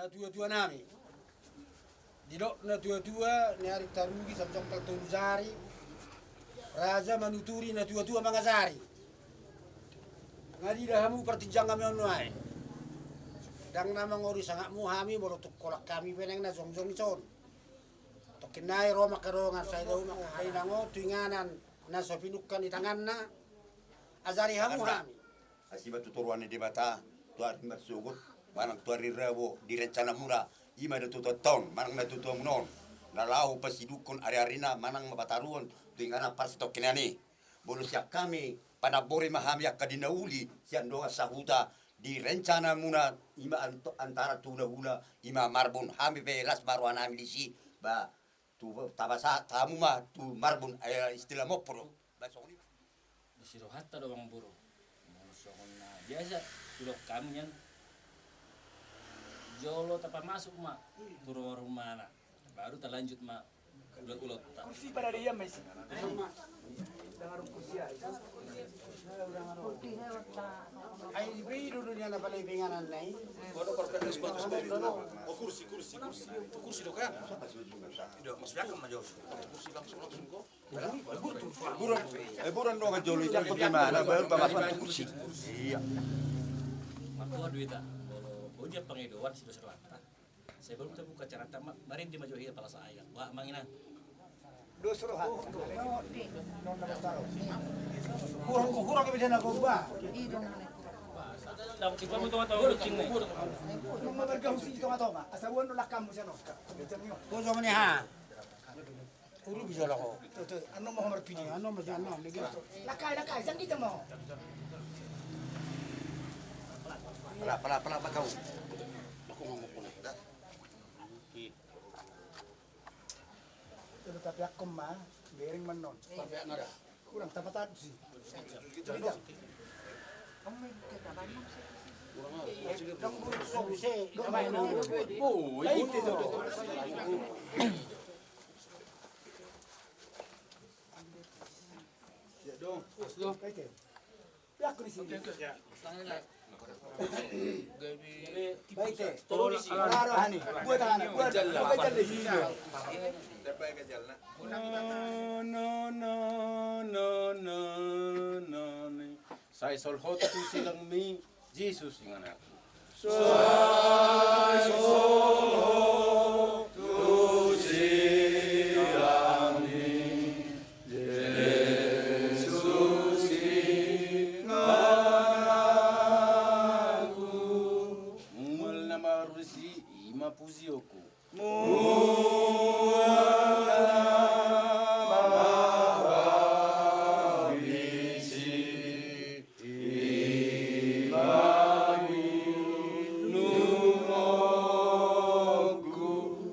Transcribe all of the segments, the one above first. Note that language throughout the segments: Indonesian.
na tua-tua nami. Didok na tua-tua ni hari tarugi samsong kaltuluzari. Raja manuturi na tua-tua mangasari. Ngadi dah hamu pertijang kami onwai. Dang nama ngori sangat muhami borotuk kolak kami peneng na zongjong ison. Tokinai roma karongan saya daun makai nango tuinganan na sopinukan di tangan na azari hamu hami. Asiba tuturuan di bata tuar bersugut manang tuari rebo di rencana mura ima de tutoton manang na tutu munon na lau pasidukon ari-arina manang mabataruon tuingana pas tokinani bonus yak kami pada bori mahami yak kadinauli siandoa sahuta di rencana muna ima antara tuna hula ima marbun hami belas marwana milisi ba tu tabasa tamu mah tu marbun istilah mopro basoni Disuruh hatta doang buru. Soalnya biasa tulok kami yang jolo tanpa masuk mak turun rumah nak baru terlanjut mak ulat-ulat. Kursi pada dia masih. Dengar kursi aja. Ay beri dulu niya na pala ibinganan na eh. Kursi dong kan? Mas belakang mah Jos. Kursi langsung kok. buran dong jolo itu bagaimana baru pemasukan kursi iya Makuha duit tak. Kalau dia pengedoan sudah serata. Saya baru terbuka cerita marin di majuhi kepala saya. Wah manginan. Dosrohan. Kurang bisa na ba? Dapat kita mau tahu kucing nih. Nung mabargaw si ito nga to ma. Asawan no lakam mo siya no. Kuso man ha. Uru bisa lah ko. Ano mo hamar pili? Ano mas ano lagi. Lakay, saan kita mo? pala kau Aku ngomong pun dah. Pero tapi ako ma, bering man nun. Sampai nada. Kurang tapat si. Dang buru so bisa. Kamay na. Ay, ito. Kaya. Yak ni si. Baik. Tolong Klaro hani. Buat hani. Buat jalan si. No. Saya solhot tu silang mi Jesus ingan aku. Mual nama rusi ima puzioku.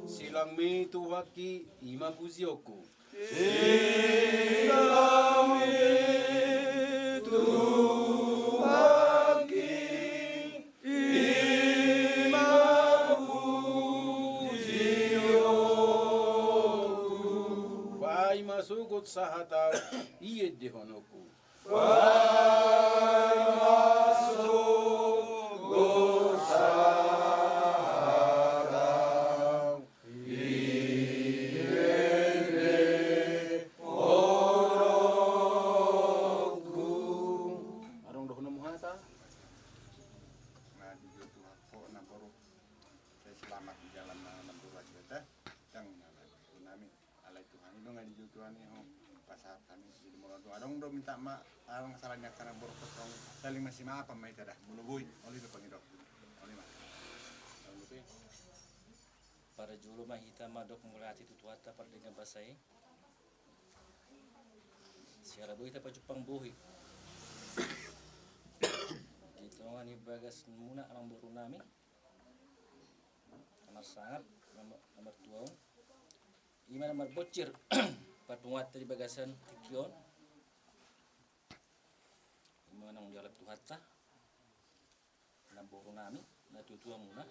Silang mi tuwaki ima puzioku. Wai masugot sa hataw iye dehonoku. Arong dohono muhata. Nah, di YouTube aku nampuru saya selamat di jalan nampuru aja teh yang nami alai Tuhan itu nggak di YouTube nih pasar kami di mulai doa dong do minta mak arang salahnya karena buruk potong saling masih maaf apa mai dah bulu bui oli do pangidok oli mah Para julu mah hita madok mulati tutuata par dengan basai. Siara buhi ta pajupang buhi. Gitu ngani bagas muna amang buru nami. Nomor sangat nomor 2. Ima nomor bocir. Patungat dari bagasan tikion. Ima nang jalap tuhata. Nang buru nami na tutua muna.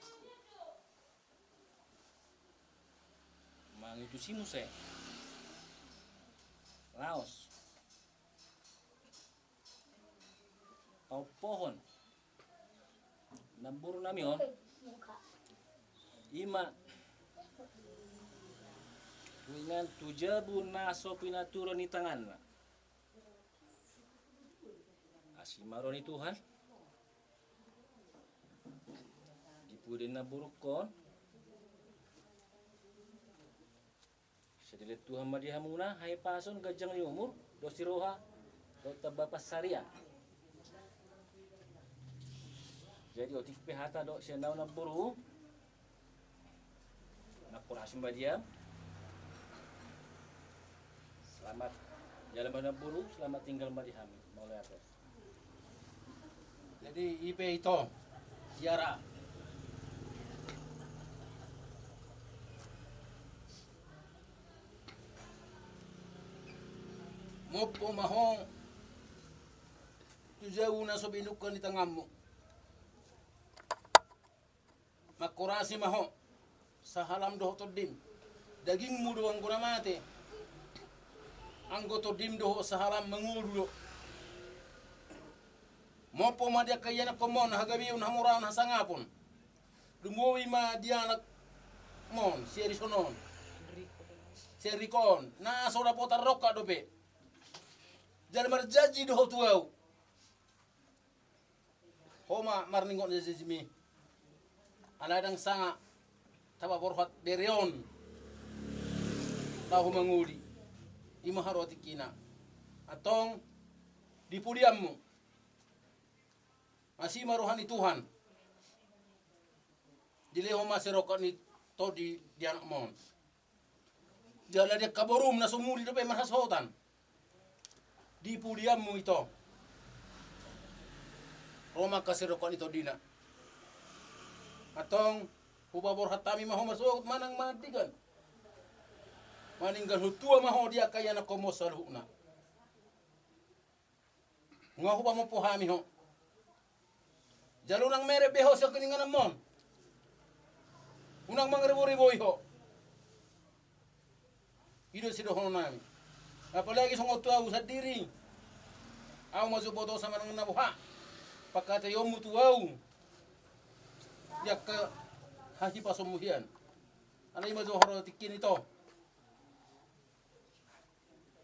Mangitu simuse. Laos. Pau pohon. Namburu nami on. Ima dengan tujabu naso pinaturon ni tangan asimaron ni Tuhan dipudin na burukon sedilit Tuhan madihamuna hai pason gajang ni umur dosiroha do tabapas saria jadi otik pehata do senau na buru na kurasi madiam. Selamat jalan mana buru, selamat tinggal madihami. Mulai atas. Jadi IP itu Tiara. Mopo mahong tujawu na sobinukan di tanganmu. Makurasi maho sa halam doho todim. Dagingmu doang guna mati. Anggoto dim doho sa halam mengulu. Mopo ma dia kayana komon hagabiun hamuran hasangapon. Dungowi ma dia anak mon sierisonon. Serikon na soda pota roka dope. Jadi marjaji doho tuau. Homa marningon jajimi. Aladang sanga taba borhat derion. Tahu menguli. Ima haroti kina. Atong di pudiammu. Masih maruhani Tuhan. Dileho maserokot ni todi di anak mon. Jala dia kaborum na sumuli dope marhasotan. Di pudiammu ito. Roma kaserokot ito dina. Atong hubabor hatami maho masukot manang madigan. Maninggal hutua maho dia kaya na komos salhuna. Ngahu pa mo pohami ho. Jalurang mere beho sa kiningan mon. Unang mangribo-riboy ho. Ido si dohono nami. Apalagi sungot tuaw sa diri. Aw mazuboto sa manang nabuha. Pakata yomu tuaw. Ya ke haji pasomuhian. Alay mazuhoro tikin ito.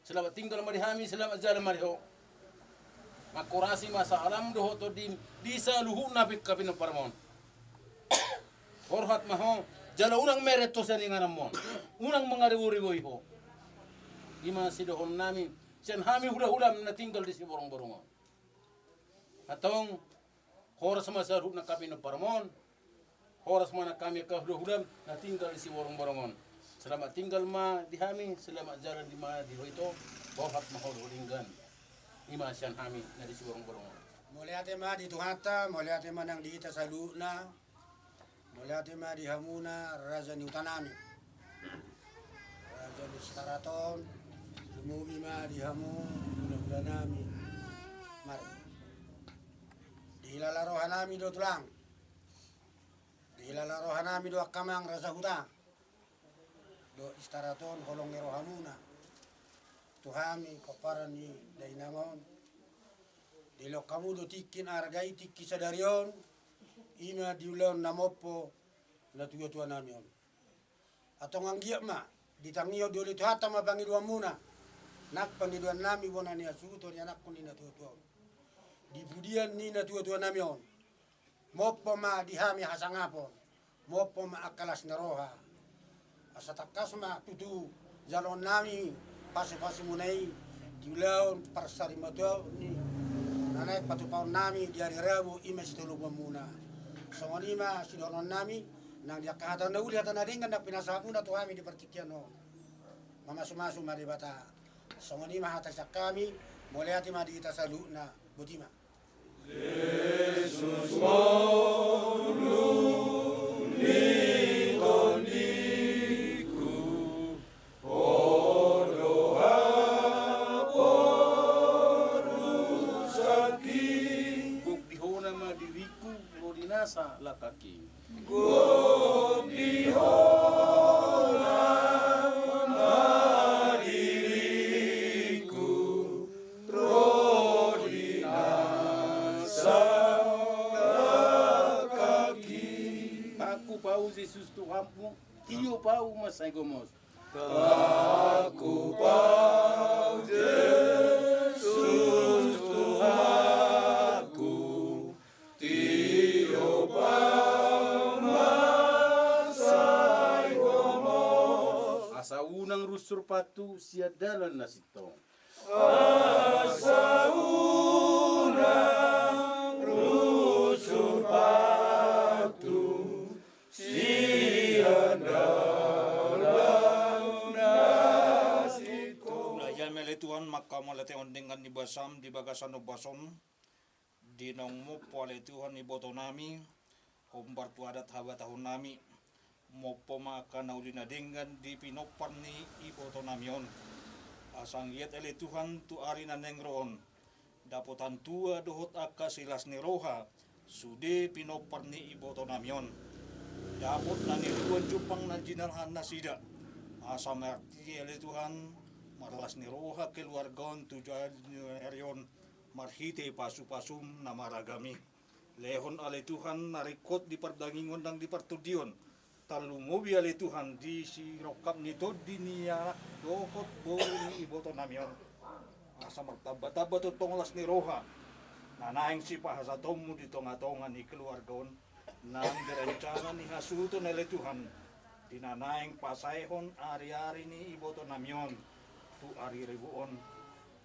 Selamat tinggal marihami, selamat jalan mariho. Makurasi masa alam doho to di saluhu nabik kapin parmon. Horhat maho, jala unang meret to sa ningan mon. Unang mangariwuriwoy ho. Ima si dohon nami, sen hami hula-hulam na tinggal di si borong-borongon. Atong horas masa ruh na kapin parmon. Horas mana kami ke hula-hulam na tinggal di si borong-borongon. Selamat tinggal ma dihami, selamat jalan di ma di itu, bohat mahol hulinggan. Ima sian hami na di siborong-borong. Mulai ate ma di tuhata, mulai ate ma nang di ita saluna, mulai ate ma di hamuna, raja ni utanami. Raja di staraton, lumumi ma di hamu, udanami, mar. Di hilala rohanami do tulang. Di hilala rohanami do akamang raja huta. Do istaraton holong ngero hamuna tuhami kaparan ni dainamon dilo kamu do tikin argai tikki sadarion ima diulon namopo na tuyo tuan namion atong anggiak ma ditangio dole tuhata ma bangi dua muna nak pangiduan nami bona ni asuto ni anak ni na tuyo tuan di budian ni na tuyo tuan namion mopo ma dihami hasangapon mopo ma akalas naroha asatakas ma tutu jalon nami pasi-pasi munai diulaun parsari mato ni nanai patupaun nami di hari Rabu imes tulu muna songoni ma sidonon nami nang dia kahatan na uli hatan adingan na pinasaku na tuhami di pertikian no mamasu-masu mari bata songoni ma hatasak kami mulai hati ma di kita salu na butima Yesus nasa lakaki. Diriku rodinasa kaki. Aku pau Jesus Tuhanmu, iyo pau masay gomos. Asa unang rusur patu sia dalan nasitong. Belajar mele Tuhan maka malete ondingan di basam di bagasan no bason di nongmo pole Tuhan ni boto nami hombar tu adat haba tahun nami mopo maka naulina dengan di pinopan ni iboto namion asang yet ele Tuhan tu arina nengron dapotan tua dohot aka silas ni roha sude pinopan ni iboto namion dapot nani ruan jupang na jinarhan na sida asa merti ele Tuhan marlas ni roha keluargaon tujuan erion marhite pasu-pasum na maragami lehon ale Tuhan narikot di perdangingon dan di pertudion talungobi ale Tuhan di si rokap nito di niya dohot bori iboto namion asa magtaba-taba to tonglas ni roha nanaing si pahasatomu di tonga-tonga ni keluargaon nang direncana ni hasuto na ale Tuhan dinanaing pasayhon ari-ari ni iboto namion tu ari ribuon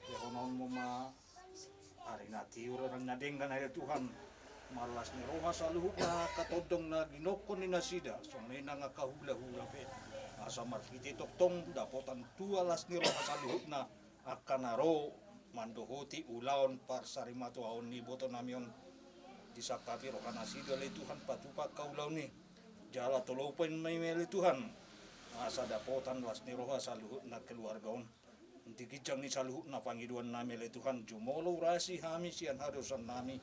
yahonon mo ma ari natiuro ng nadinggan ale Tuhan marlas ni roha sa luhuk na katodong na ginokon ni nasida so may nga kahula-hula pe asa markiti toktong dapotan tualas ni roha sa luhuk na akanaro mandohoti ulaon par sarimato aon ni boto namion disakapi roha nasida le Tuhan patupa kaulaw ni jala tolopen may mele Tuhan asa dapotan was ni roha sa luhuk na keluargaon Inti kijang ni sa luhuk na pangiduan nami le Tuhan jumolo rasi hami sian harusan nami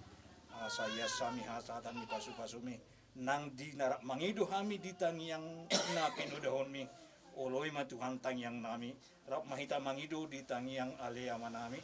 saya sami hasatan mi pasu-pasumi nang di narak mangido hami di tangiang na pinudahon mi oloy ma Tuhan tangiang nami rap mahita mangido di tangiang alea manami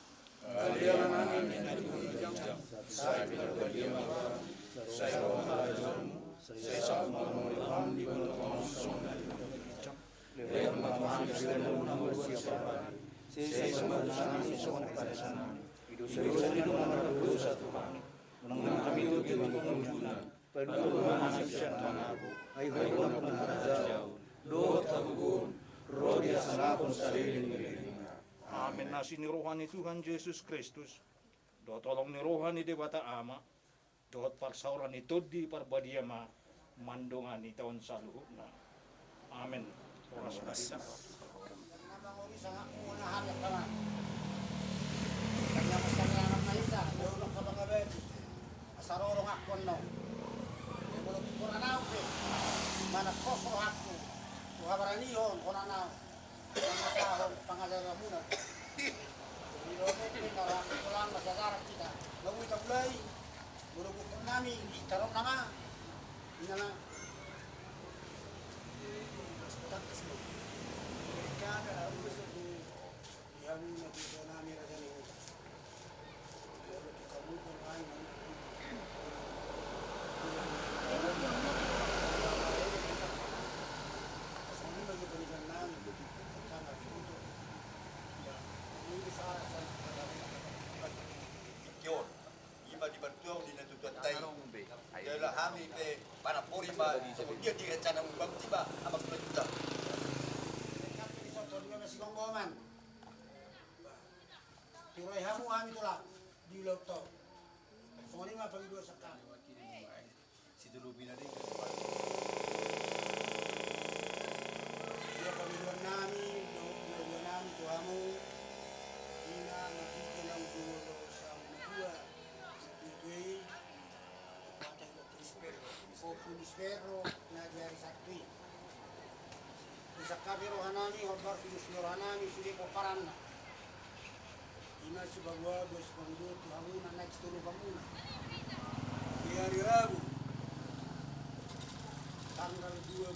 Amin nasi ni rohani Tuhan Yesus Kristus do tolong ni rohani Dewata Ama do parsauran itu di parbadiama mandongan ni tahun saluhuna amin oras kasih Namang uri sa nga unahan at kama. Kanya masanganap na isa, lulong ka mga bed. Asarorong akon no. Mulog kuranaw pe. Manak kosro hakku. Tuhabaranihon kuranaw. Masahon pangadara muna. Ilone pinara kulang masagarak kita. Lawit ang ulay. Mulog ko nami itarong na nga. Inala. Yang nabisa namin na ganun. Kabukan ay Saan magpapalitan namin? Tama dito. Hindi sa arasan. Ikyon, ima di bertuang di natututay. Dahil hami pe panapuri ba, dia direncana ubang tiba, apa kebetulan. Ito di ba si Gonggoman? Turay hamu kami tulak di laut to. Sumali nga pag-idwa sa kami. si Dulubi na rin Dia pag-idwan namin, pag-idwan namin to hamu. Ina nakita ng dulo sa mga Itu'y patay ko o pulispero na diari sa tuwi. Isa kabiro hanami, hobar pinusloro hanami, sili ko paran na. Ina si Bagwa, Bos Pangudut, Panguna, next to Panguna. Di hari Rabu, tanggal 27.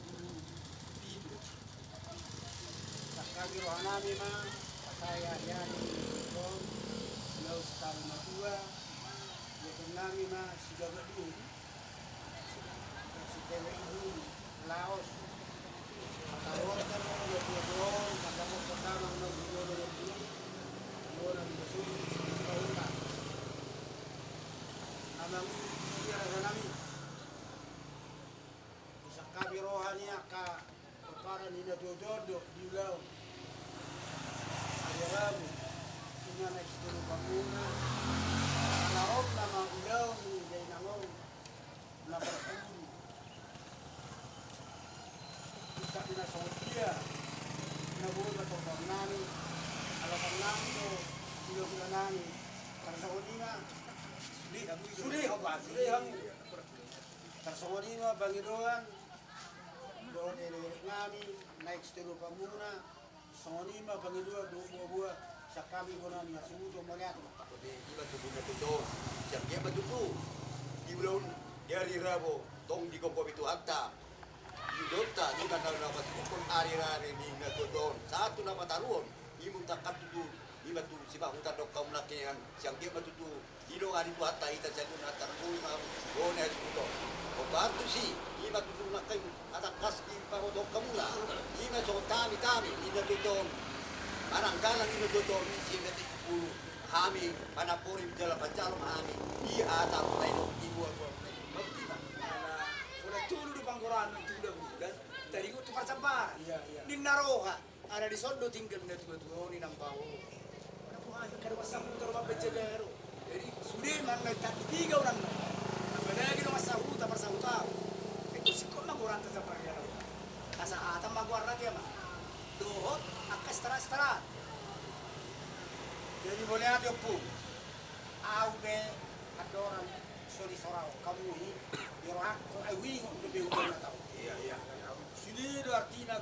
Sa kabiro hanami ma, saya yan, Laut Salma Tua, Yakin nami ma, si Gagat Dun, si Tewe Idun, Laos. Pataruan kan mo yung doon, pagkakot sa tamang ng gulo ng bulo. Doon ang gusto sa kauna. Namang tira na namin. Sa kabirohan niya ka para ninadododo di ulaw. Ayarabu. Ina na isturo panguna. Alaom na mga ulaw ni Gainangong na berkuli. Kita pinasawad dia. Nabuhay ba itong bang namin? Alapang namin o ilo-ilo namin. Karsawad niya. Suli ang karsawad niya Bangiruan. Doon ilirik namin. Naikstiro pa muna. Sa nima Bangiruan doon buwa-buwa. Sa kami ko na niya sumuto malihat. Di ba tubuh na tuto? Siang dia matutu. Di ulun dari rabo tong di kompo itu hatta. Di dota di kana dapat kon ari-ari ni ngadon. Satu nama taruon. Imu takat tutu. Di batu si bahuta dok kaum lakian. Siang dia matutu. Di do ari tu hatta ita jadun hatta kui ma. Bona itu. Obantu si. Di batu tu nak kai ada kas di paro dok kamula. Di ma so tami di ngadon. Barangkalang ini dodon si ngetik pulu. Hami panapuri jala pancalom hami. Iya tahu tahu ibu aku. Mesti pak. Sudah tulu di panggoran itu udah bukan. Dari itu persampahan. Iya. Di Naroha ada di Sondo tinggal di tua ni nampau. Mana buah kalau pasang motor apa bejaga. Jadi sudah mana tak tiga orang. Apa lagi nama sahuta persahuta. Itu sikon nak orang tersampah ya. Asa atam maguar nanti ya mak. Dohot akas teras. Jadi boleh ada pun. Au be ada orang sori sorau kamu ini dirohak ko ai wi lebih udah tahu. Iya. Sini do artinya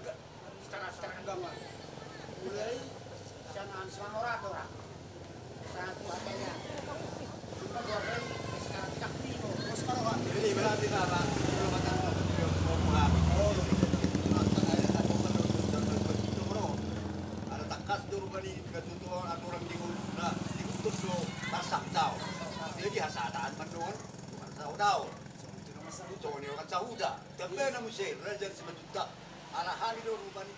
setara agama. Mulai jangan selama orang. Satu hatanya. Kita boleh sekarang tidak pino. Terus kalau Jadi berarti apa? Belum ada mau mengambil. Oh, ada takas dulu bani ketutuan aturan nah dikutuk lo masak tau. Jadi hasadaan manuan bukan tahu. Itu ni orang sahuda. Tapi namun saya raja sebetuta ala hali dulu bani.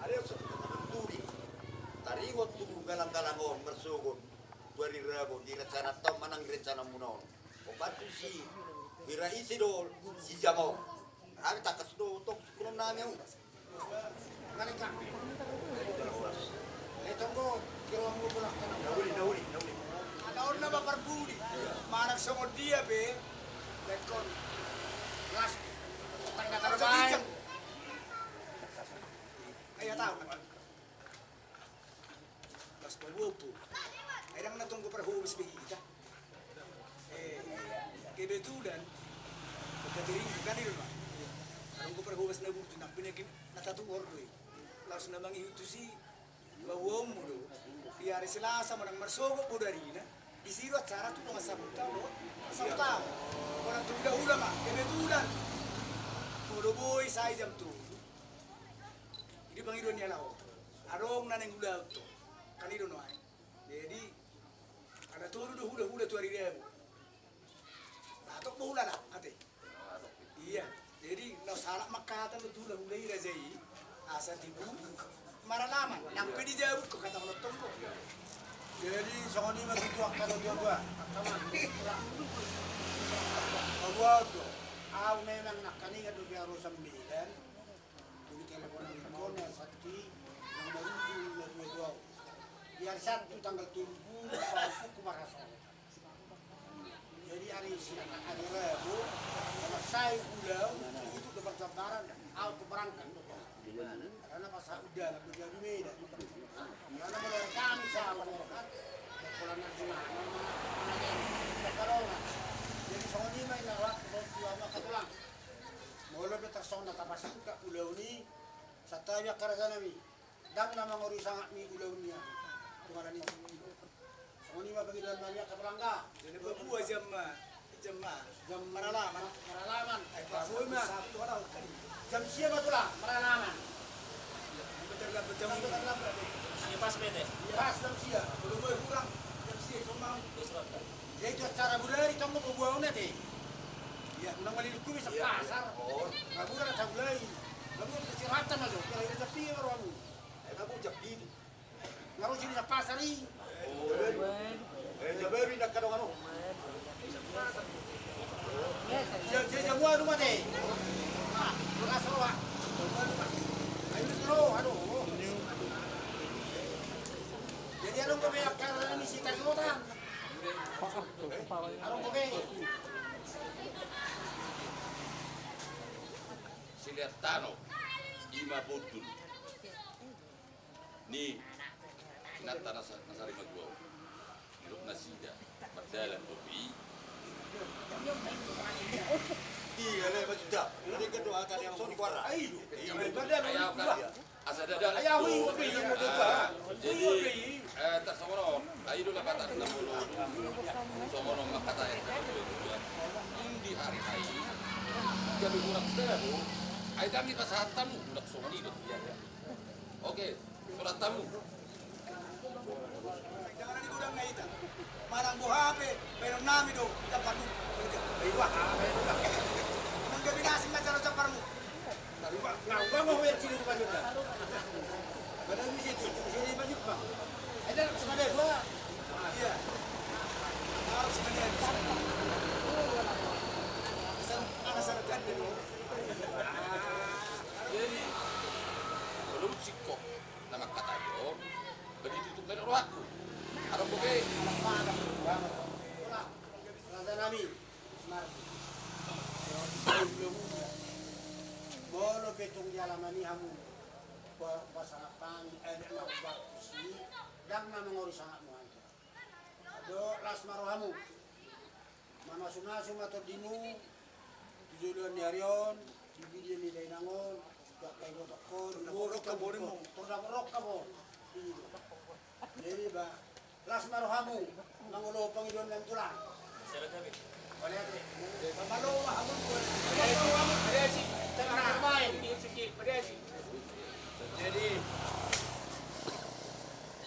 Ada yang turi. Tari waktu galang-galangon bersugun. Tuari rabo di rencana tom manang rencana munon. Obat tu si Wira isi dol si jamau. Hari tak kasdo tok kuno nami au. mereka. Tunggu kira mau pulang ke Nauli. Ada orang nama perbudi. Mana semua dia be. Lekon. kelas tangga Terbaik. terbaik. Ayah tahu kan? Mas bawopo. Ayang natunggu perhubis begitu. Kebetulan pagkatiring ka nila ba? Anong ko perhubis na buto na pinagin natatuwar ko eh. Laos na mga ito si bawang mo do. Iyari sila sa manang marsogo po dari na. Isiro at sara ito mga sabuta mo. Sabuta. Walang tunda-hula ma. Kebetulan. Puro boy sa jam tu. Ini bang Iron niya lao. Arong na nang hula to. Kanino no ay. Jadi ada turu do hula tu hari dia. Atok mo hula na ate. Iya. Jadi na salah makatan do hula ira jai. Asa tibu maralaman. Nang pwede jawab ko kata ko tongko. Jadi songoni begitu kalau dua. Kaman. Awado. Aw memang nak kaninga do biaro sambilan. Dulu telepon ikon ya sakti yang baru dua. Biar satu tanggal 7 aku marasa. Jadi hari hari Rabu kalau saya pulang itu ke perjalanan aku berangkat. Karena pas udah nak pergi di Medan. Karena mulai kami sama kan. Pulang nanti mana. Jadi songoni mai lawak ke katulang. Mula betak song natapasak ka ulau ni sataya karazanami. Dan nama ngori sangat mi ulau ni. Tumara ni. Songoni ma bagi dalam nanya katulang ka. Jadi buat jam maralaman. Maralaman. Bawa ma. Jam siapa tulang? Maralaman. Betul. Siapa sepeda? Pas jam siapa? Belum boleh kurang. Jam Ya itu acara budaya di tonggo kebuangnya deh. Ya, unang malilukku bisa pasar. Kamu kan ada bulai. Kamu kan kesiratan aja. Kalau itu tapi baru kamu. Kamu japi. Ngaruh sini sa pasar nih. Jabaru nak kadang ano. Jamu rumah deh. Kasar wa. Ayo terus, aduh. Jadi anong kami akar ni si Tagilotan? Anong kami? Silihat tano, ima bodul. Ni, nata nasari magwaw. Ilok na sida, magdalan topi. Iya, le majuda. Ini kedua kali yang soni kuara. Ayo, Ayaw ka, asa dada. ayaw yung kopi yung motor. Jadi, tak somono, ayo dulu kata na mulo. Somono makatay. Hindi hari-hari. Gabi kurang sebo. Ay kami pasahat tamu, udah somonido. Oke, surat tamu. Jangan di gudang na ita. Manang buhape, pero nami do, dapat do. Nang gabi nasing na sa parmo. Ngau mau wer sini depan kita. Padahal di situ, sini banyak bang. Ada sengaja dua. Iya. Harus menjadi. Ana sarakan dulu. Jadi, belum sikok nama kata yo, begitu tutup dari rohaku. Ada buke, Rasa nami. Smart. Bolo petong jalaman ni hamu. Pasarapan na bakisi dang na mangori sangat mo anto. Ado las marohamu. Manasunasu matodimu. Tujuan ni Arion, video ni Dainangon, kakay mo takon, burok ka mo mo. Turang ka mo. Jadi ba las marohamu nangulo pangidon ng tulang. Wala ate. Pamalo mahamon ko. Padesi. Tara main. Sige, padesi. Jadi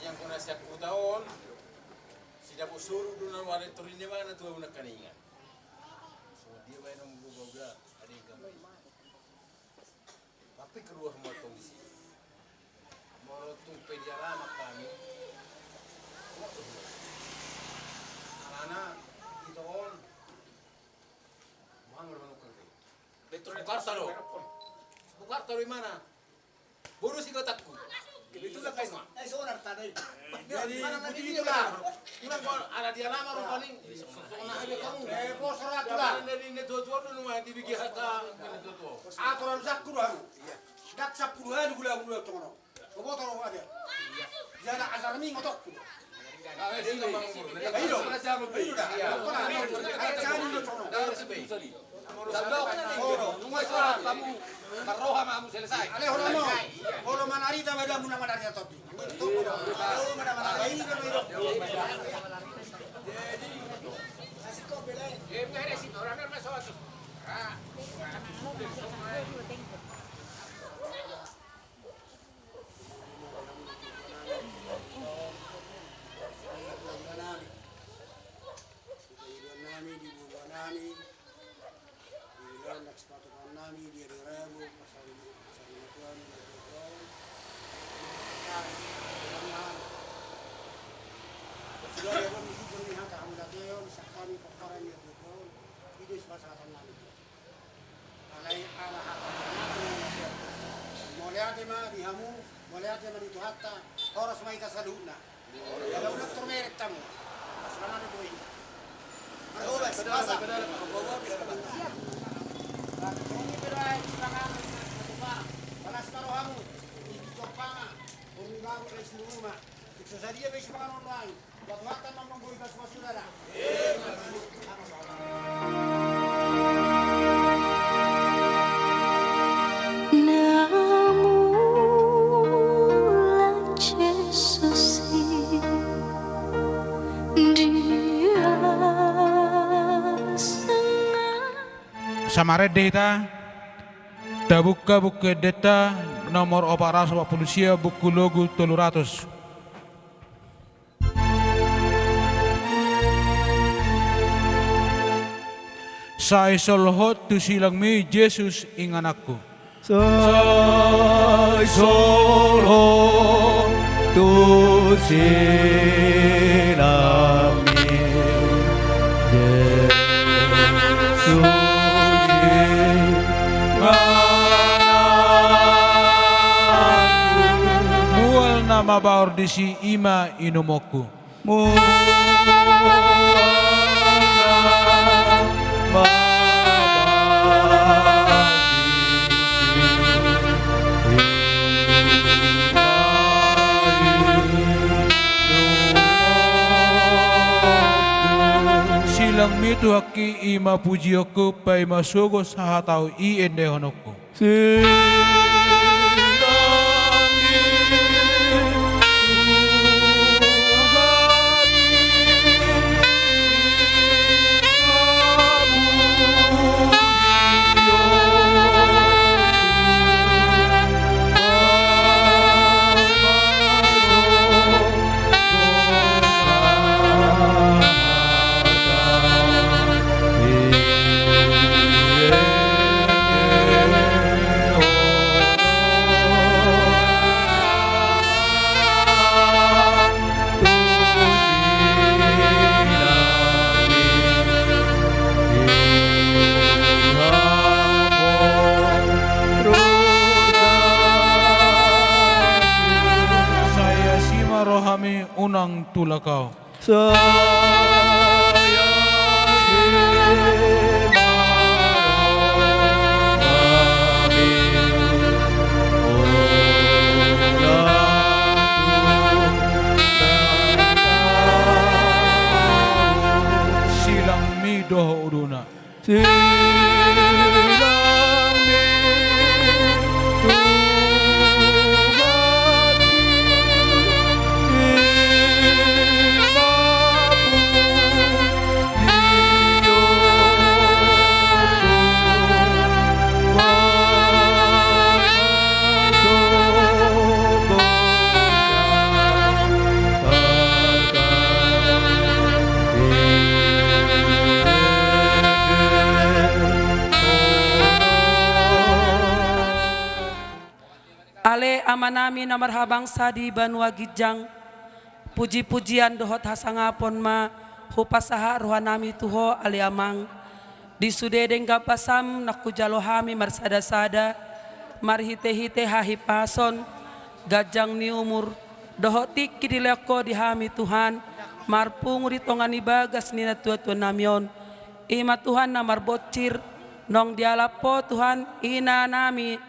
yang kuna siya kutaon sida busuru dunan wala turin ni mana tuwa una kaninga. So dia ba nang bubuga adi gamay. Tapi keruah mo tong di sini. Moro tung pediarama kami. Ana ito on. Mahal naman ko kayo. Bukartalo. Bukartalo mana? Burus ikaw takku. Itu lah kaisma. Ay sonar tanay. Jadi begitu lah. Kurang kau ada dia lama ru paling. Soalnya ada kamu. Posorat lah. Dari ini dua dulu mah dibikin harta. Aturan zakku dah. Dak 10 gula tono. Kau tahu ada. Jangan asal ming ngotok. Ayo. Ayo dah. Ada cari lu tono. Sandok, nunggu suara kamu karoha mamu selesai. Ale holo manarita bada muna manarita topi. Itu mana mana ini kan itu. Asik ko belay. Melihat yang itu hatta harus mai kasaluna. Kalau udah termeret tamu. Selama itu ini. Masa. Bawa bisa bantu. Ini berai serangan apa? Panas taruhamu. Itu topanga. Pemilaru dari seluruh rumah. Itu saja bisa makan online. Buat hatta membangun semua saudara. Samarede ita dabuka buku data nomor operasi polisia buku logo 300. Sa isolhot tu silang mi Jesus ing anakku. Sai solo tu sinami Yesus Mual na mabaor di si ima inumoku. Silang mitu haki ima pujiyoku pai masugo sa hatau i ende honoko. Saya sima rohami unang tulakaw. Silang mi doho uduna. Ale amanami na marhabang sadi banwa gijang puji-pujian dohot hasangapon ma hupasaha rohanami tuho ale amang disudedeng kapasam nakujalohami marsada-sada marhite-hite hahipason gajang ni umur dohotik kidileko dihami Tuhan marpung ritongan ibagas ni natua-tua namion ima Tuhan na marbocir nong dialapo Tuhan ina nami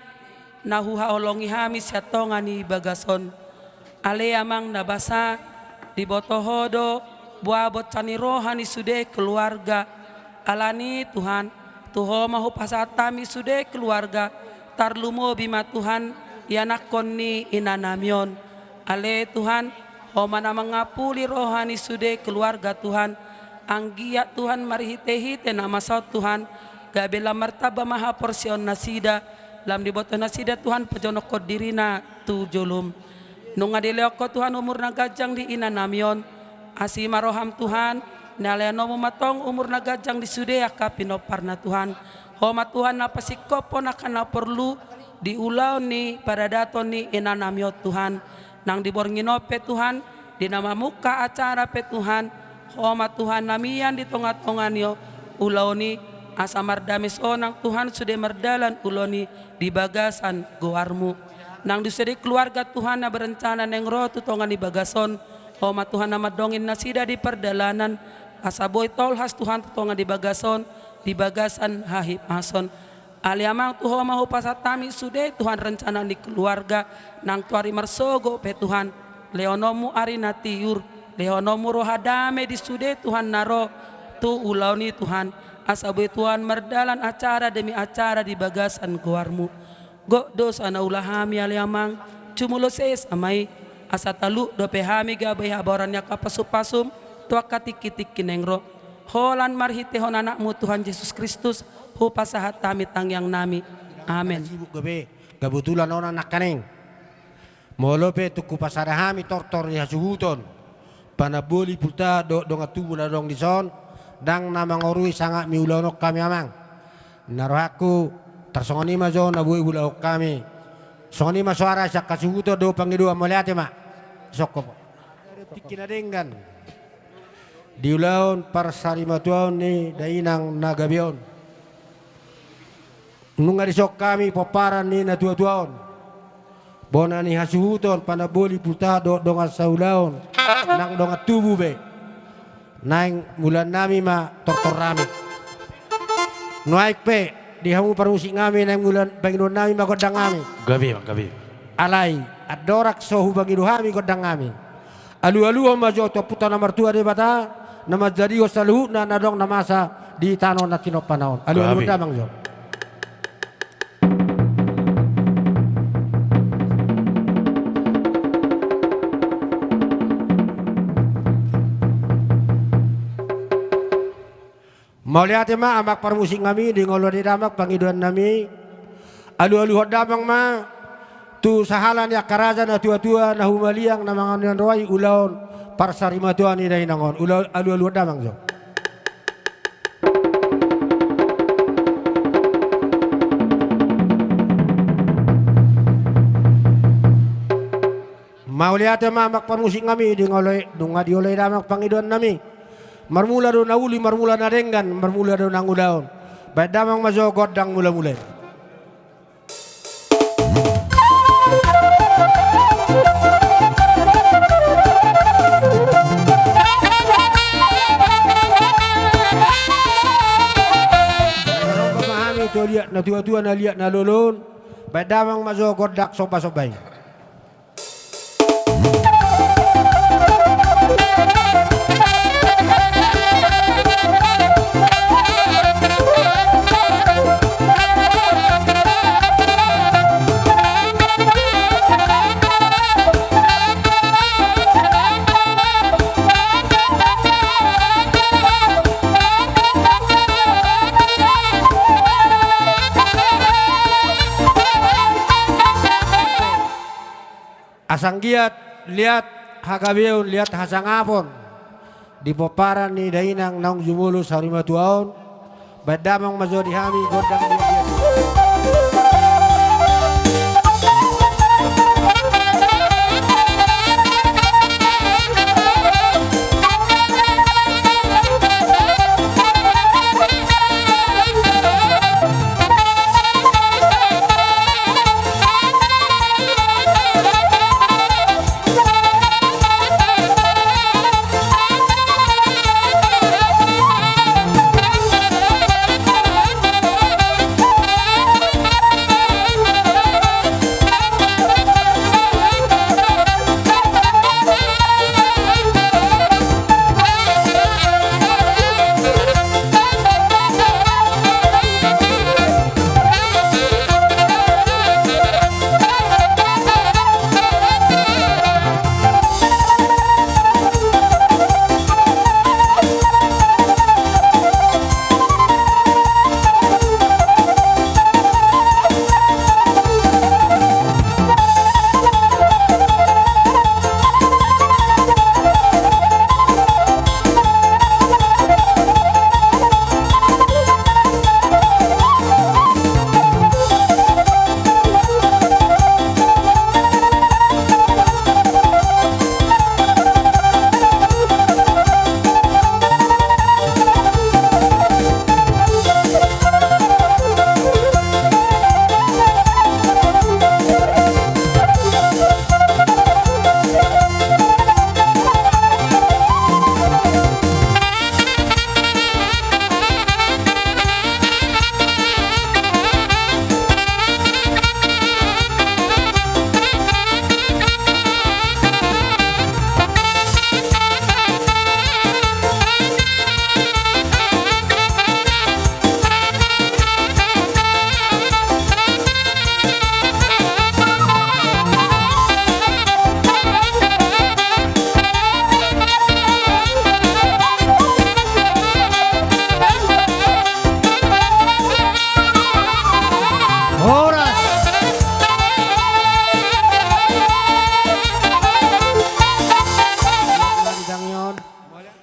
nahuha olongi hami siatongan ni bagason ale amang nabasa di botohodo buabot cani rohani sude keluarga alani Tuhan tuho mahu pasatami sude keluarga tarlumo bima Tuhan yanakon ni inanamion ale Tuhan homana mengapuli rohani sude keluarga Tuhan anggia Tuhan marihite-hite nama saut Tuhan gabela martaba maha porsion nasida lam diboto nasida Tuhan pejonok ko dirina tu julum nung adeleoko Tuhan umur nagajang di inanamion asima roham Tuhan naleno matong umur nagajang di sudea kapinoparna Tuhan homa Tuhan napasikopo nakana perlu diulaw ni pada daton ni inanamion Tuhan nang dibornginope Tuhan di nama muka acara pe Tuhan homa Tuhan namian di tonga-tonganyo ulaw ni asamar damis onang Tuhan sudah merdalan uloni di bagasan goarmu nang disedi keluarga Tuhan na berencana neng roh tutongan di bagason homa Tuhan nama dongin nasida di perdalanan asaboy tolhas Tuhan tutongan di bagason di bagasan hahip mason aliamang tuho mahu pasatami sudah Tuhan rencana di keluarga nang tuari marsogo pe Tuhan leonomu ari natiur leonomu rohadame di sudah Tuhan naro tu ulauni Tuhan asabu Tuhan merdalan acara demi acara di bagasan goarmu go dosa na ulahami aliamang cumulo ses amai asatalu dope hami gabay haborannya kapasupasum tua katik-kitik kinengro holan marhite hon anakmu Tuhan Yesus Kristus hupasahat tami tangyang nami amen Sibuk gabe gabutulan ona anak kaneng molope tuku pasarahami tortor ya suhuton panaboli pulta do donga tubu na dong dison dang namang orui sanga miulonok kami amang narohaku tersongoni mazo na bui bulok kami songoni masuara sak kasuguto do pangidua moliate ma sokko tikinadenggan diulaon parsarimatuan ni dainang nagabion nunga disok kami paparan ni na tua-tuaon bona ni hasuhuton panaboli pultado donga saulaon nang donga tubuh be naing bulan nami ma tortor rami nuaik pe dihamu parusik ngami naing bulan banginon nami ma godang ngami Gabi. alai adorak sohu bangidu hami godang ngami alu-alu majo to puta nomor 2 de bata nama jadi salu na nadong namasa di tanon na kinopanaon alu-alu damang jo Mauliate ma amak parmusik kami di ngolo di damak pangiduan nami alu-alu hodamang ma tu sahalan ya karaja na tua-tua na humaliang na mga nanroy ulaon parsarimatuan ni dainangon alu-alu hodamang jo Mauliate ma amak parmusik kami di ngolo dunga di oleh damak pangiduan nami marmula do nauli marmula na denggan marmula do nangudaon badamang mazo godang mula-mula pemahami to liat na tua-tua na liat na lolon badamang mazo godak sopa-sobay asang giat lihat hagabeon lihat hasangapon di paparan ni dainang naung jumulus harimatuaon badamang mazo dihami godang dia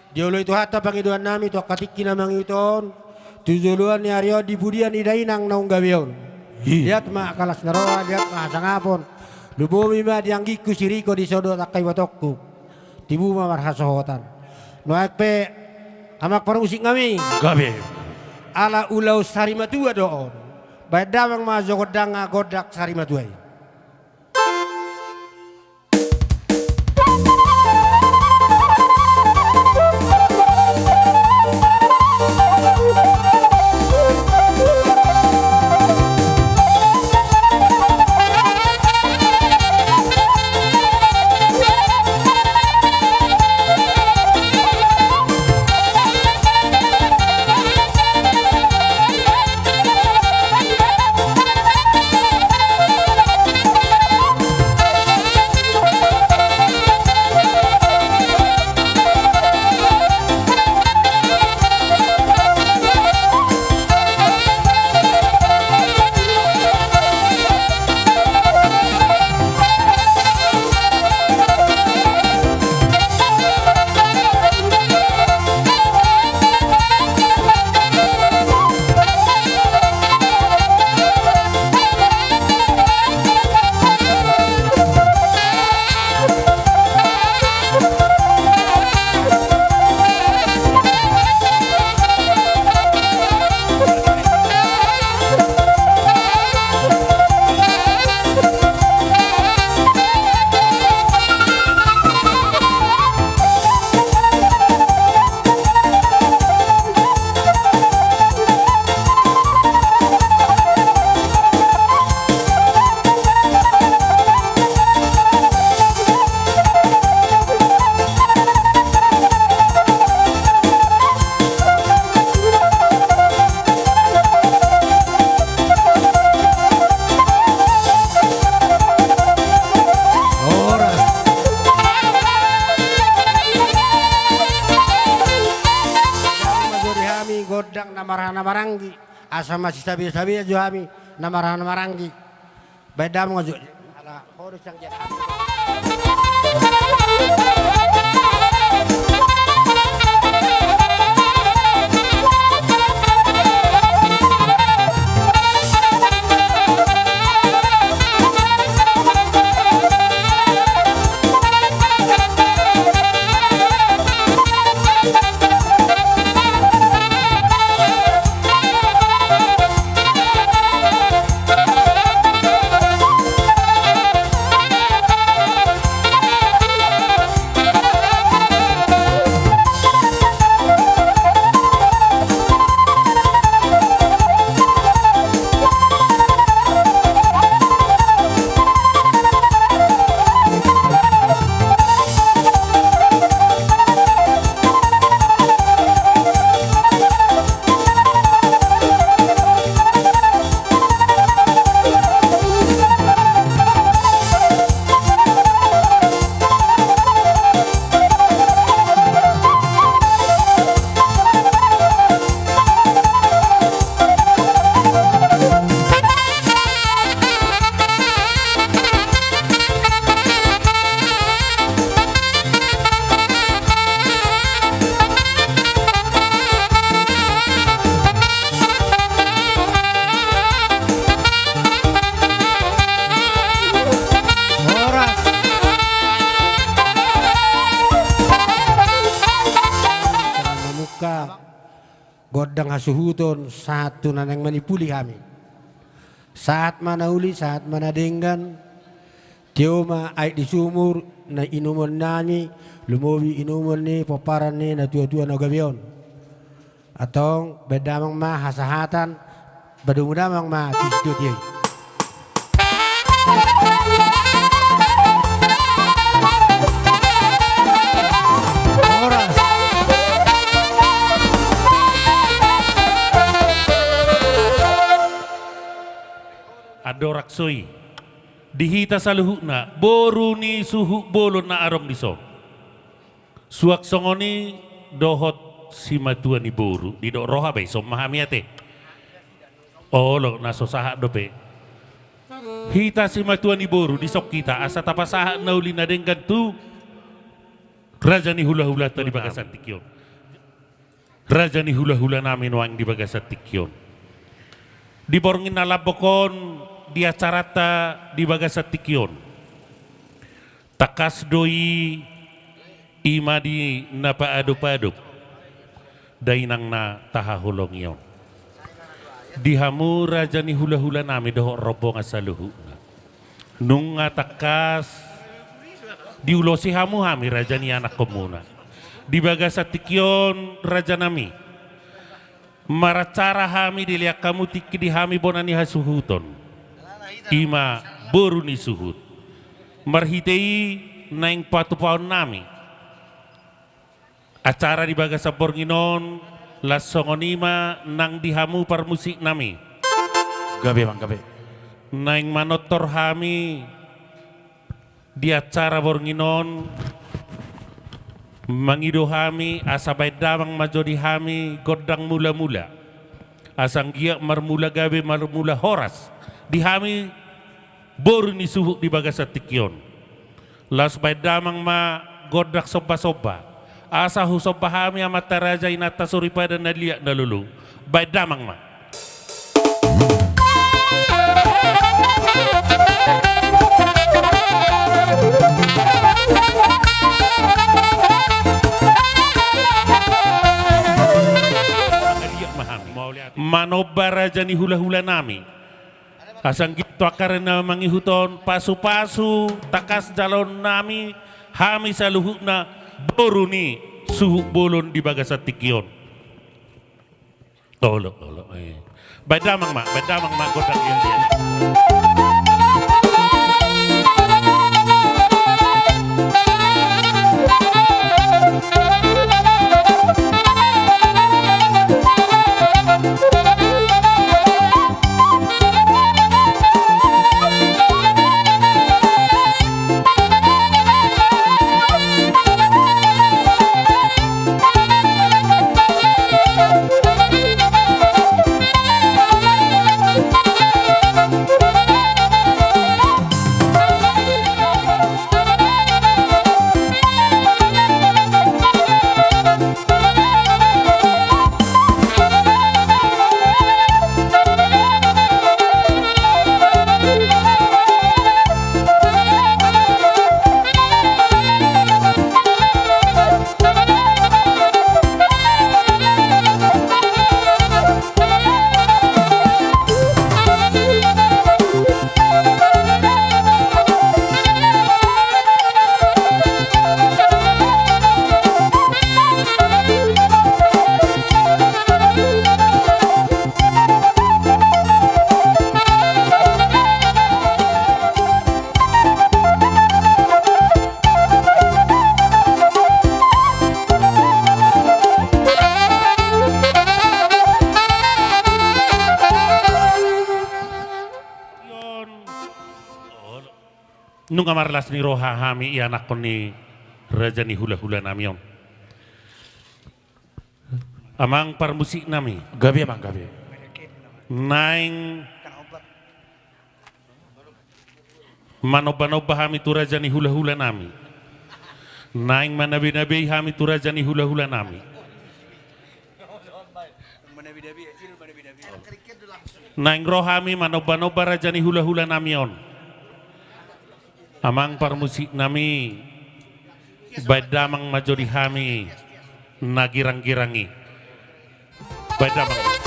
Diolo itu hatta pangiduan nami to katiki namang iton. Tujuluan ni Aryo di budian ni dainang naung gawion. Lihat ma kalas naroa, lihat ma sangapon. Lubomi ma dianggiku siriko di sodo takai watokku. Tibu ma marhasohotan. Noak pe amak parusik ngami. Gabe. Ala ulau sarimatua doon. Badamang ma jogodanga godak sarimatua. Godang namarana maranggi asa masih sabi jo kami namarana maranggi beda ngojo ala horus yang jadi godang hasuhuton satu nanang manipuli kami saat mana uli saat mana denggan tioma air di sumur na inuman nani lumowi inuman ni paparan ni na tua-tua na gabion atong bedamang ma hasahatan badumudamang ma tisti adorak soy dihita sa luhukna boru ni suhu bolon na arong diso suak songoni dohot si matua ni boru di do roha bay som mahami ate olo na sosaha dope hita si matua ni boru di sok kita asa tapasaha na uli na denggan tu raja ni hula-hula tadi bagasan tikyon Raja ni hula-hula namin wang di baga sa tikyon. Di borngin na labokon di acarata di baga sa tikyon. Takas doi ima di napaadup-adup. Dainang na tahahulong yon. Dihamu raja ni hula-hula namin doho robo nga sa luhu. Nung nga takas diulosi hamu hami raja ni anak ko muna. Di baga sa tikyon raja nami. Maracara hami diliak kamu tiki di hami bonani hasuhuton. Ima boru ni suhut. Marhitei naing patupaon nami. Acara di baga sa Bornginon lasongonima nang dihamu par musik nami. Gabe bang gabe. Naing manotor hami di acara Bornginon mangido hami asabay damang majodi hami godang mula-mula asang giyak marmula gabe marmula horas di hami boru ni suhu di baga sa tikyon las bay damang ma godak soba-soba asa husoba hami amat taraja inata suripada na liak na lulu bay damang ma. Manobar raja ni hula-hula nami asang gitu akarena mangihuton pasu-pasu takas jalon nami hami saluhukna boru ni suhu bolon di baga sa tikyon. Tolok badamang ma godang yang dia. Nung amarlas ni roha hami anak ko ni raja ni hula-hula namion. Amang parmusik nami. Gabe bang gabe. Naing manoba-noba hami tu raja ni hula-hula nami. Naing manabi-nabi hami tu raja ni hula-hula nami. Naing rohami manoba-noba raja ni hula-hula namion. Amang parmusik nami badamang majori hami nagirang-girangi badamang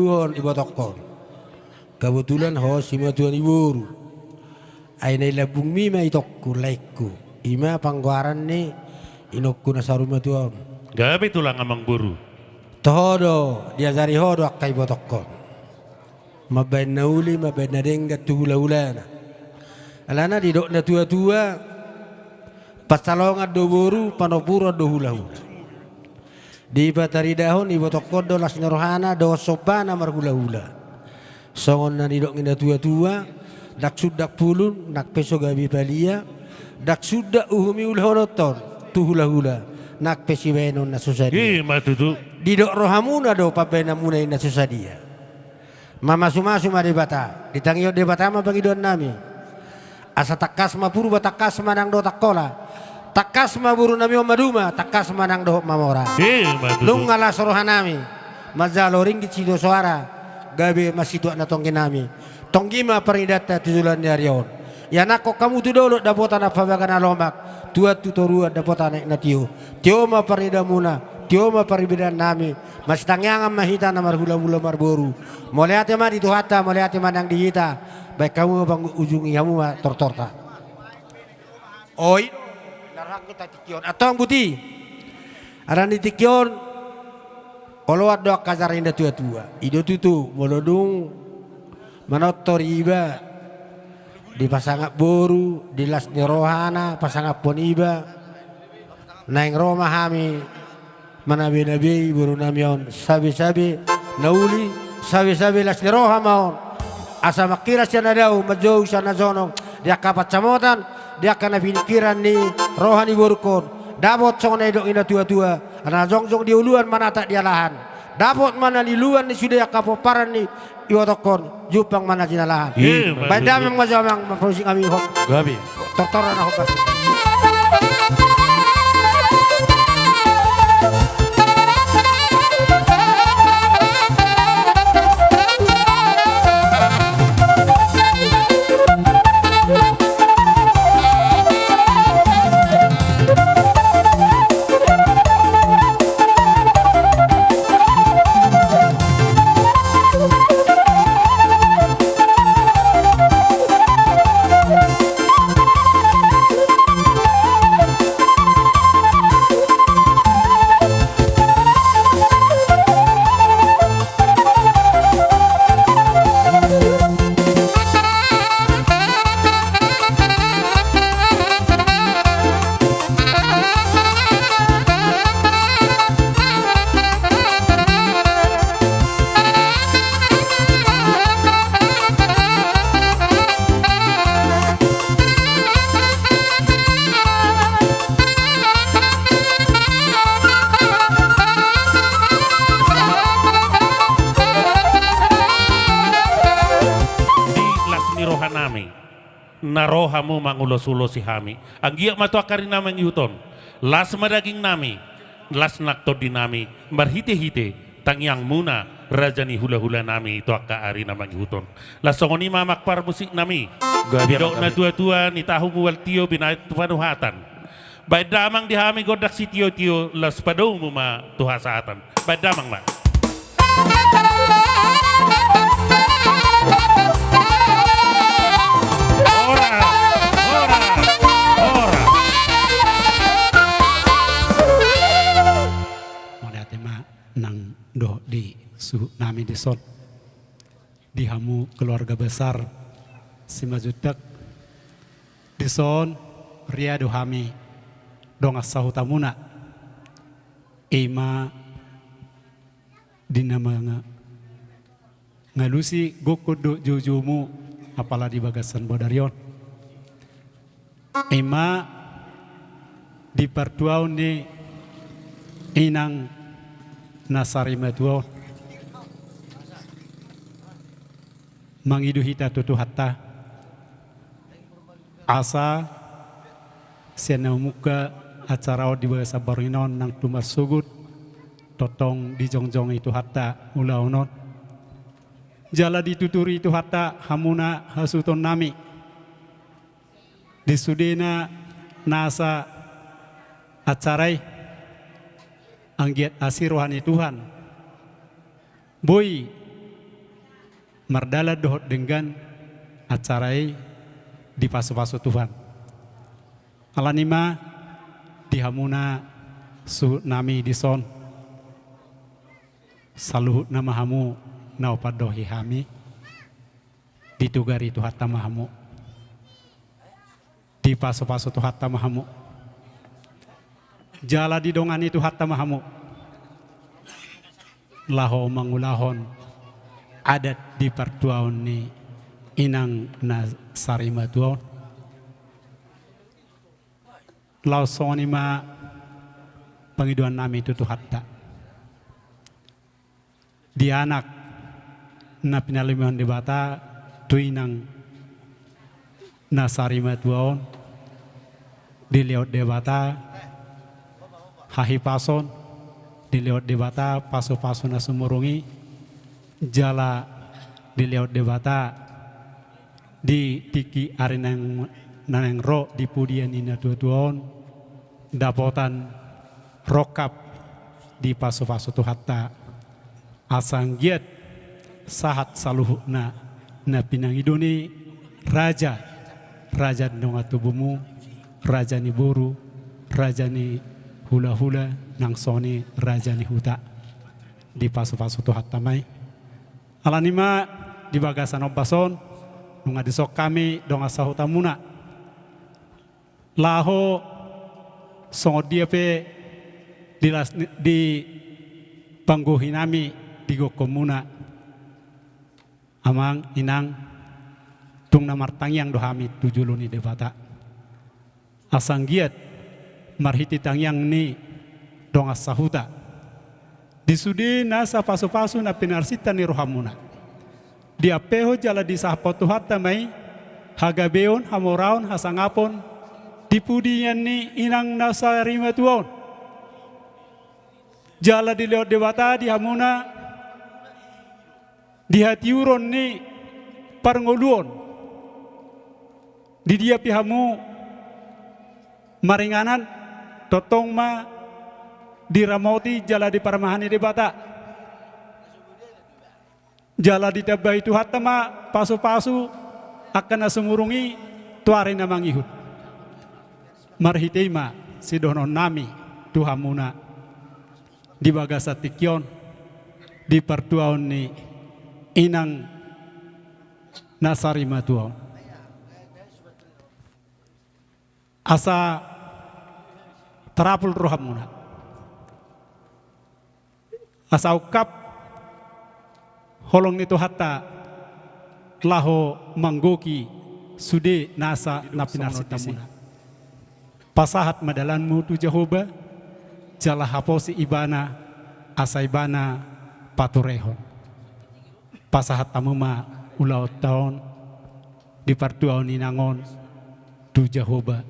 luhon ibotokon. Kebetulan ho sima tuan iburu. Aina labung mima itokku laikku. Ima pangguaran ni inokku nasaruma tuan. Gabi tulang amang buru. Tohodo diajari hodo akai ibotokon. Mabain nauli mabain nadenggat tuhula-hulana. Alana didok na tua-tua pasalongan do boru panopuro do hula-hula. Di batari dahon ibu tokodo las norohana do sobana marhula-hula. Songon na didok ngina tua-tua dak sudak pulun nak peso gabi palia dak sudak uhumi ulhonoton tu hula-hula nak pesi benon na susadi. Matutu. Didok rohamuna do pabena muna ina susadia. Mama sumasuma di bata ditangio di bata ma bagi don nami. Asa takas ma puru batakas manang do takola. Takas ma buru nami omaduma takas manang do mamora. Lung ngala sorohanami mazalo ringgi cido suara gabe masitu na tonggi nami tonggima paridata tujulan yarion ya nako kamu tu dolo dapota na pabagana lomak tua tutorua dapota na tio tio ma parida muna tio ma paribidan nami mas tangyangam mahita na marhula-hula marboru moleate ma dito hata moleate ma nang dihita baik kamu bang ujung iamu ma tortorta oi naraku tatikion atong buti ada nitikion olo do kazarinda tua-tua ido tutu molodung manotor iba di pasangak boru di las rohana pasangak pon iba naing roma hami manabe-nabe buru namion sabi-sabi nauli sabi-sabi las roha maon asa makira siya na daw majou siya na zonong dia kapat samotan dia kana pinikiran ni rohani borukon dabot song na idok ina tua-tua ana jongjong di uluan manata dia lahan dapot mana di luan ni sudah kapoparan ni iwatokon jupang mana jinalahan bandam mazamang mapusing kami hok gabi totoran hok. Narohamu mangulos-ulos si hami anggiak matu akari namang yuton las madaging nami las nakto dinami marhite-hite tangyang muna rajani hula-hula nami itu akka ari namang yuton las songoni mamak par musik nami dok na tua-tua ni tahu muwal tio binait panuhatan baik damang di hami godak si tio-tio las padau muma tuhasatan baik damang ma nang do di suhu nami di son di hamu keluarga besar Simajutak di son ria do hami dong asahu tamuna ima di nama ngalusi gokodo jujumu apalah di bagasan bodarion ima di partuaun ni inang nasari metuo mangidu hita tutu hatta asa siana muka acara di bahasa barinon nang tumar sugut totong di jongjong itu hatta ulaunon jala dituturi itu hatta hamuna hasuton nami di sudena nasa acarai anggiat asir rohani Tuhan boy mardala dohot dengan acarai di pasu-pasu Tuhan. Alanima dihamuna su nami dison saluhut nama hamu nau padohi hami ditugari Tuhan tamahamu di pasu-pasu Tuhan tamahamu jala di dongani Tuhan tamahamu laho mangulahon adat di pertuaon ni inang na sarima tuon lau sonima pengiduan nami itu hatta di anak na pinalimuan di bata tuinang na sarima tuon di liot de bata hahi pason di liot de bata paso-paso na sumurungi jala di liot de bata di tiki arinang nanang ro di pudian ina tuon dapotan rokap di pasu-pasu tuhatta asanggiat sahat saluh na pinangiduni raja nonga tubumu raja ni buru raja ni hula-hula nang soni raja ni huta di pasu-pasu tuhatta mai alanima di bagasan obason nunga disok kami donga sahuta muna laho songo dia pe di pangguhi nami di gokomuna amang inang tung namar tangyang dohami tujuluni debata asanggiat marhiti tangyang ni donga sahuta disudi nasa pasu-pasu na pinarsita ni rohamuna dia peho jala di sahpotu hatta mai hagabeon hamoraon hasangapon dipudian ni inang nasa rima tuon jala di lewat dewata di hamuna di hatiuron ni parngoluon di dia pihamu maringanan totong ma diramoti jala di paramahani debata jala di tabah itu hatta ma pasu-pasu akan nasumurungi tuari na mangihut marhitema si donon nami tuhamuna di bagasa tikyon di pertuaon ni inang nasari matuon asa terapul rohamuna asa ukap holong itu hatta laho manggoki sude nasa napinarsitamuna pasahat madalanmu tu Jehovah jala haposi ibana asaibana paturehon pasahat tamuma ulau tahun di pertuaon inangon tu Jehovah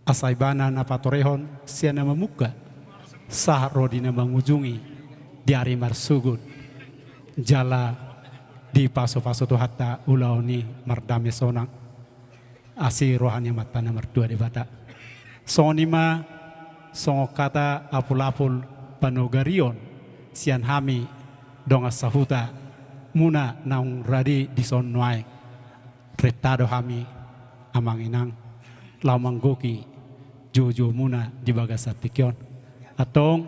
asaibana na paturehon siana memuka sah rodina mengujungi di hari marsugud jala di paso-paso tu hatta ulau ni mardame sonang asi rohani mata nomor 2 di bata sonima songo kata apul-apul panogarion sian hami donga sahuta muna naung radi di sonwai retado hami amang inang lau manggoki jojo muna di bagasa tikyon atong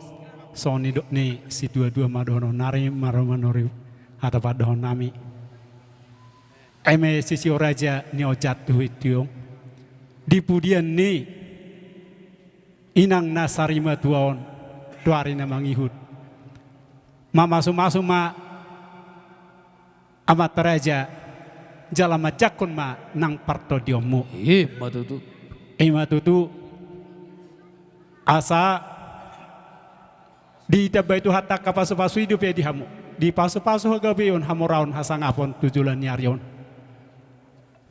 soni dok ni si dua-dua madono nari maromanori atau padohon nami eme sisi raja ni ojat tuitiong di pudian ni inang nasarima tuaon tuari na mangihut mamasu-masu ma amat raja jala majakon ma nang parto diomu matutu asa di tabay itu hatta kapasu-pasu hidup ya dihamu di pasu-pasu hagabeon hamoraon hasangapon tujulan nyarion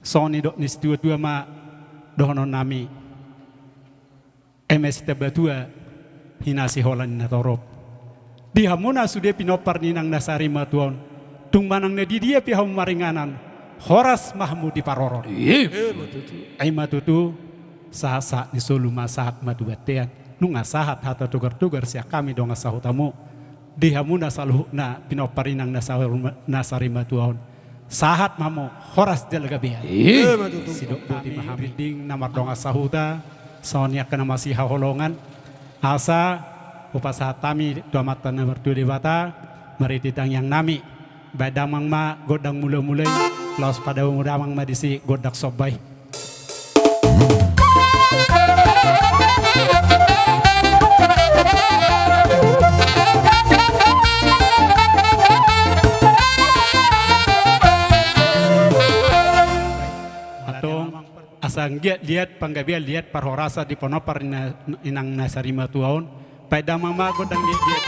soni dok nis dua-dua ma dohonon nami MS tabatua hinasi holan na torop di hamuna sude pinopar ninang nasari matuon tung manang na di dia piham maringanan horas mahmu di paroron ay matutu sahasa ni soluma sahat madubatean nunga sahat hata tugar-tugar siya kami donga sahutamu dihamuna saluhna pinoparinang nasarima tuon. Sahat mamo horas jalagabia. Sidok buti mahamiding namar donga sahuta sonia kana masih haholongan asa upasahat tami duamatan nomor 2 debata mari ditang yang nami badamang ma godang mulai laos pada umudamang ma disi godak sobai. Asang lihat panggabian lihat parhorasa di ponopar inang nasarima tuaon pada mama godang lihat